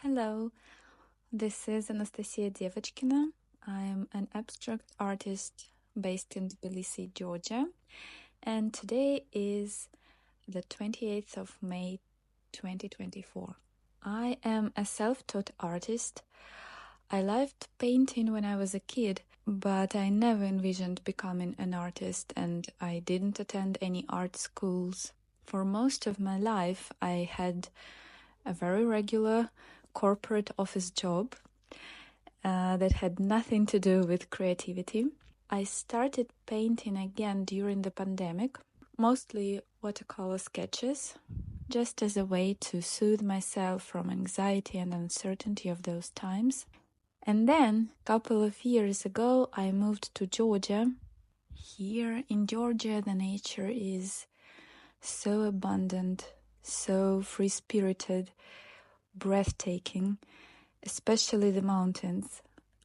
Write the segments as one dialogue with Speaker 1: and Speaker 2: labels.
Speaker 1: Hello, this is Anastasiya Devochkina. I am an abstract artist based in Tbilisi, Georgia, and today is the 28th of May 2024. I am a self-taught artist. I loved painting when I was a kid, but I never envisioned becoming an artist, and I didn't attend any art schools. For most of my life, I had a very regular corporate office job that had nothing to do with creativity. I started painting again during the pandemic, mostly watercolor sketches, just as a way to soothe myself from anxiety and uncertainty of those times. And then, a couple of years ago, I moved to Georgia. Here in Georgia, the nature is so abundant, so free-spirited, breathtaking, especially the mountains.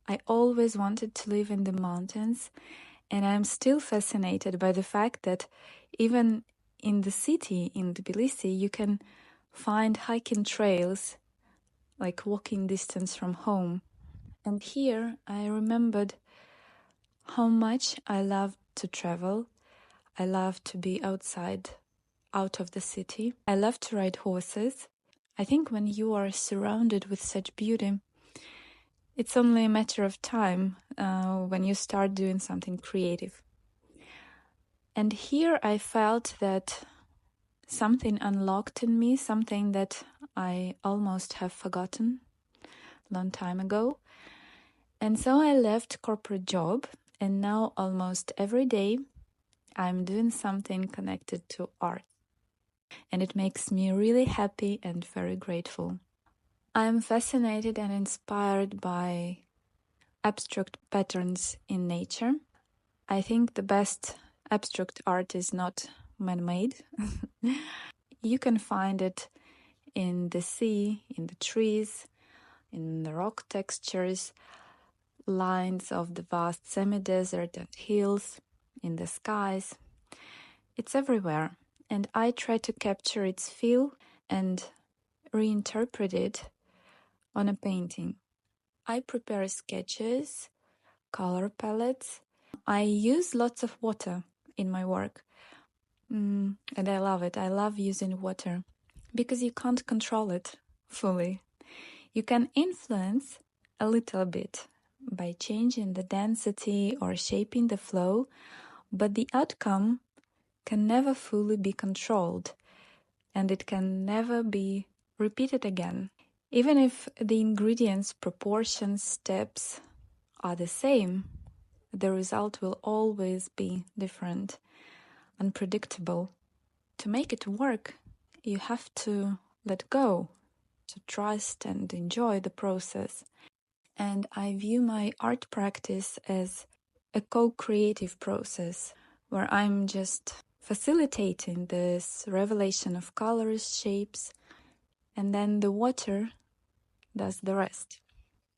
Speaker 1: I always wanted to live in the mountains, and I'm still fascinated by the fact that even in the city, in Tbilisi, you can find hiking trails, like walking distance from home. And here I remembered how much I loved to travel. I love to be outside, out of the city. I love to ride horses. I think when you are surrounded with such beauty, it's only a matter of time when you start doing something creative. And here I felt that something unlocked in me, something that I almost have forgotten a long time ago. And so I left corporate job, and now almost every day I'm doing something connected to art. And it makes me really happy and very grateful. I'm fascinated and inspired by abstract patterns in nature. I think the best abstract art is not man-made. You can find it in the sea, in the trees, in the rock textures, lines of the vast semi-desert and hills, in the skies. It's everywhere, and I try to capture its feel and reinterpret it on a painting. I prepare sketches, color palettes. I use lots of water in my work, and I love it. I love using water because you can't control it fully. You can influence a little bit by changing the density or shaping the flow, but the outcome can never fully be controlled, and it can never be repeated again. Even if the ingredients, proportions, steps are the same, the result will always be different, unpredictable. To make it work, you have to let go, to trust and enjoy the process. And I view my art practice as a co-creative process where I'm just facilitating this revelation of colors, shapes, and then the water does the rest.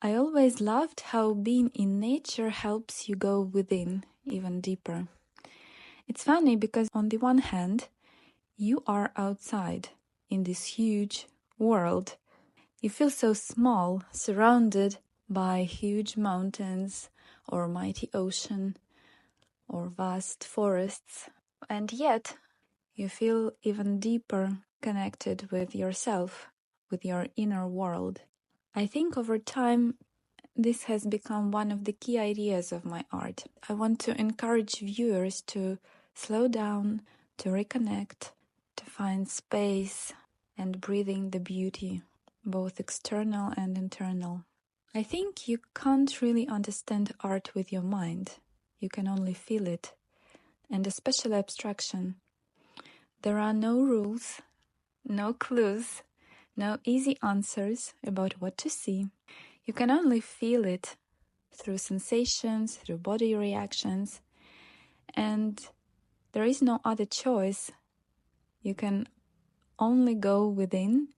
Speaker 1: I always loved how being in nature helps you go within even deeper. It's funny because on the one hand, you are outside in this huge world. You feel so small, surrounded by huge mountains or mighty ocean or vast forests, and yet you feel even deeper connected with yourself, with your inner world. I think over time this has become one of the key ideas of my art. I want to encourage viewers to slow down, to reconnect, to find space and breathing the beauty, both external and internal. I think you can't really understand art with your mind. You can only feel it, and especially abstraction. There are no rules, no clues, no easy answers about what to see. You can only feel it through sensations, through body reactions, and there is no other choice. You can only go within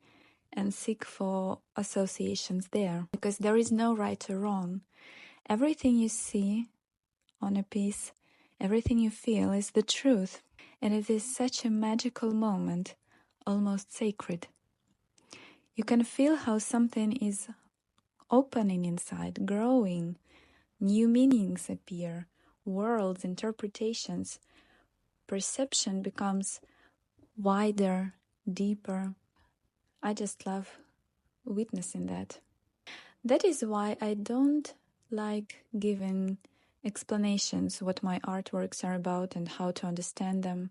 Speaker 1: and seek for associations there, because there is no right or wrong. Everything you see on a piece, everything you feel is the truth, and it is such a magical moment, almost sacred. You can feel how something is opening inside, growing, new meanings appear, worlds, interpretations, perception becomes wider, deeper. I just love witnessing that. That is why I don't like giving explanations what my artworks are about and how to understand them.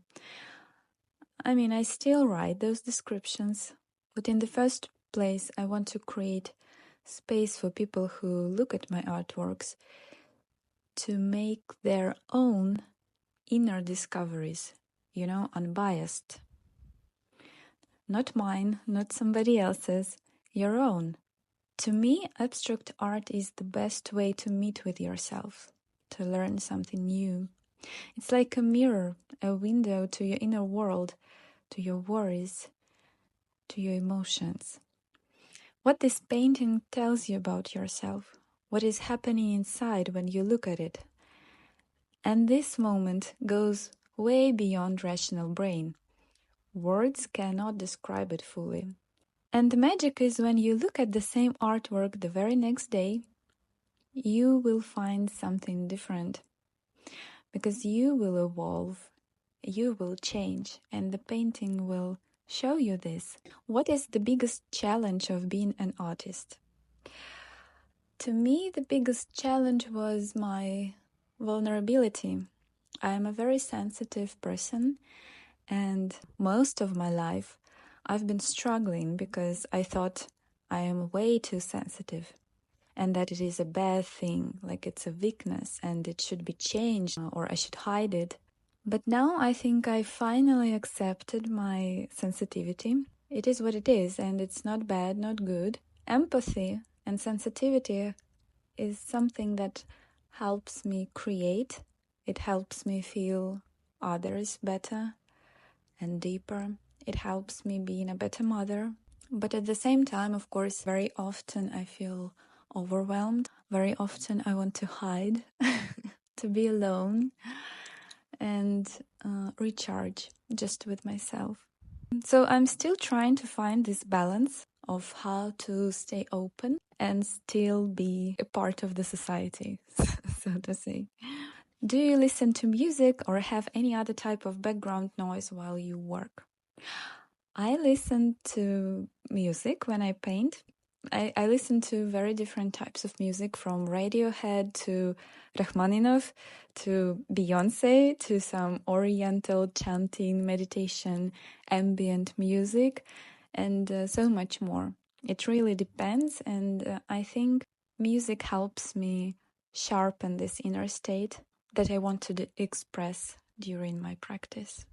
Speaker 1: I mean, I still write those descriptions, but in the first place, I want to create space for people who look at my artworks to make their own inner discoveries, unbiased. Not mine, not somebody else's, your own. To me, abstract art is the best way to meet with yourself, to learn something new. It's like a mirror, a window to your inner world, to your worries, to your emotions. What this painting tells you about yourself, what is happening inside when you look at it. And this moment goes way beyond rational brain. Words cannot describe it fully. And the magic is when you look at the same artwork the very next day, you will find something different. Because you will evolve, you will change, and the painting will show you this. What is the biggest challenge of being an artist? To me, the biggest challenge was my vulnerability. I am a very sensitive person, and most of my life I've been struggling because I thought I am way too sensitive and that it is a bad thing, like it's a weakness and it should be changed or I should hide it. But now I think I finally accepted my sensitivity. It is what it is, and it's not bad, not good. Empathy and sensitivity is something that helps me create. It helps me feel others better and deeper. It helps me being a better mother. But at the same time, of course, very often I feel overwhelmed. Very often I want to hide, to be alone and recharge just with myself. So I'm still trying to find this balance of how to stay open and still be a part of the society, so to say. Do you listen to music or have any other type of background noise while you work? I listen to music when I paint. I listen to very different types of music, from Radiohead to Rachmaninoff to Beyonce to some oriental chanting, meditation, ambient music, and so much more. It really depends, and I think music helps me sharpen this inner state that I want to express during my practice.